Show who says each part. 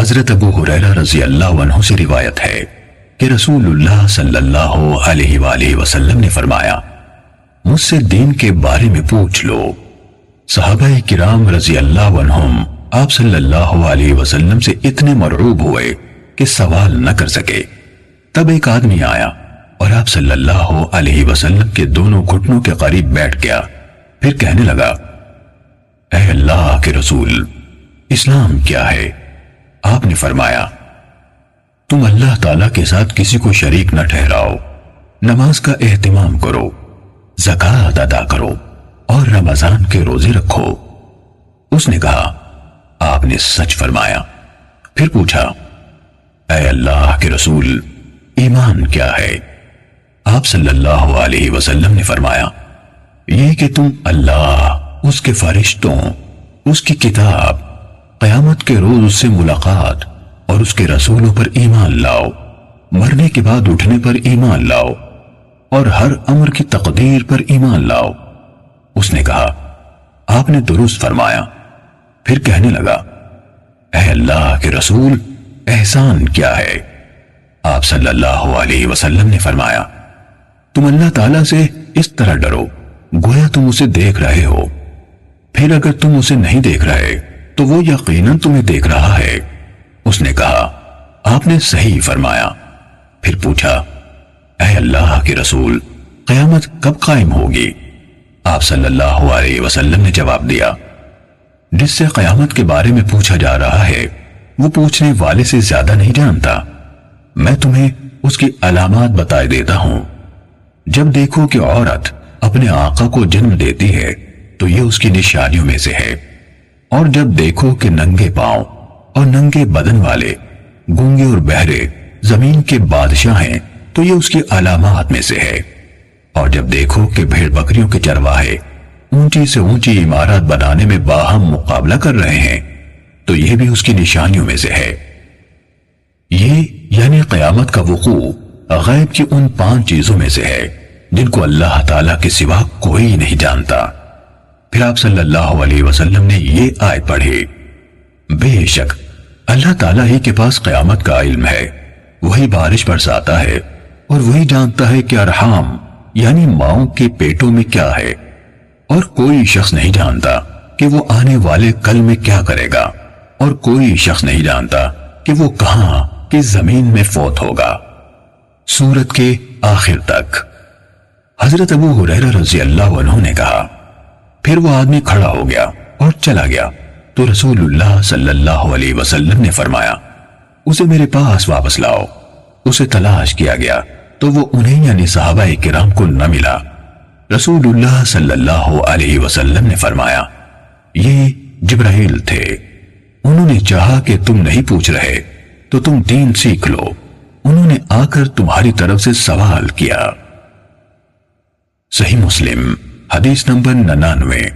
Speaker 1: حضرت ابو ہریرہ رضی اللہ عنہ سے روایت ہے کہ رسول اللہ صلی اللہ علیہ وآلہ وسلم نے فرمایا، مجھ سے دین کے بارے میں پوچھ لو۔ صحابہ کرام رضی اللہ عنہم آپ صلی اللہ علیہ وسلم سے اتنے مرعوب ہوئے کہ سوال نہ کر سکے۔ تب ایک آدمی آیا اور آپ صلی اللہ علیہ وسلم کے دونوں گھٹنوں کے قریب بیٹھ گیا، پھر کہنے لگا، اے اللہ کے رسول، اسلام کیا ہے؟ آپ نے فرمایا، تم اللہ تعالیٰ کے ساتھ کسی کو شریک نہ ٹھہراؤ، نماز کا اہتمام کرو، زکوٰۃ ادا کرو اور رمضان کے روزے رکھو۔ اس نے کہا، آپ نے سچ فرمایا۔ پھر پوچھا، اے اللہ کے رسول، ایمان کیا ہے؟ آپ صلی اللہ علیہ وسلم نے فرمایا، یہ کہ تم اللہ، اس کے فرشتوں، اس کی کتاب، قیامت کے روز اس سے ملاقات اور اس کے رسولوں پر ایمان لاؤ، مرنے کے بعد اٹھنے پر ایمان لاؤ اور ہر امر کی تقدیر پر ایمان لاؤ۔ اس نے کہا، آپ نے درست فرمایا۔ پھر کہنے لگا، اے اللہ کے رسول، احسان کیا ہے؟ آپ صلی اللہ علیہ وسلم نے فرمایا، تم اللہ تعالیٰ سے اس طرح ڈرو گویا تم اسے دیکھ رہے ہو، پھر اگر تم اسے نہیں دیکھ رہے تو وہ یقیناً تمہیں دیکھ رہا ہے۔ اس نے کہا، آپ نے صحیح فرمایا۔ پھر پوچھا، اے اللہ کے رسول، قیامت کب قائم ہوگی؟ آپ صلی اللہ علیہ وسلم نے جواب دیا، جس سے قیامت کے بارے میں پوچھا جا رہا ہے وہ پوچھنے والے سے زیادہ نہیں جانتا۔ میں تمہیں اس کی علامات بتائے دیتا ہوں۔ جب دیکھو کہ عورت اپنے آقا کو جنم دیتی ہے تو یہ اس کی نشانیوں میں سے ہے، اور جب دیکھو کہ ننگے پاؤں اور ننگے بدن والے، گونگے اور بہرے زمین کے بادشاہ ہیں تو یہ اس کی علامات میں سے ہے، اور جب دیکھو کہ بھیڑ بکریوں کے چرواہے اونچی سے اونچی عمارت بنانے میں باہم مقابلہ کر رہے ہیں تو یہ بھی اس کی نشانیوں میں سے ہے۔ یہ یعنی قیامت کا وقوع غیب کی ان 5 چیزوں میں سے ہے جن کو اللہ تعالیٰ کے سوا کوئی نہیں جانتا۔ پھر آپ صلی اللہ علیہ وسلم نے یہ آیت پڑھی، بے شک اللہ تعالیٰ ہی کے پاس قیامت کا علم ہے، وہی بارش برساتا ہے اور وہی جانتا ہے کہ ارحام یعنی ماؤں کے پیٹوں میں کیا ہے، اور کوئی شخص نہیں جانتا کہ وہ آنے والے کل میں کیا کرے گا، اور کوئی شخص نہیں جانتا کہ وہ کہاں کس زمین میں فوت ہوگا۔ سورت کے آخر تک۔ حضرت ابو ہریرہ رضی اللہ عنہ نے کہا، پھر وہ آدمی کھڑا ہو گیا اور چلا گیا تو رسول اللہ صلی اللہ علیہ وسلم نے فرمایا، اسے میرے پاس واپس لاؤ۔ اسے تلاش کیا گیا تو وہ انہیں یعنی صحابہ کرام کو نہ ملا۔ رسول اللہ صلی اللہ علیہ وسلم نے فرمایا، یہ جبرائیل تھے، انہوں نے چاہا کہ تم نہیں پوچھ رہے تو تم دین سیکھ لو، انہوں نے آ کر تمہاری طرف سے سوال کیا۔ صحیح مسلم حدیث نمبر 99۔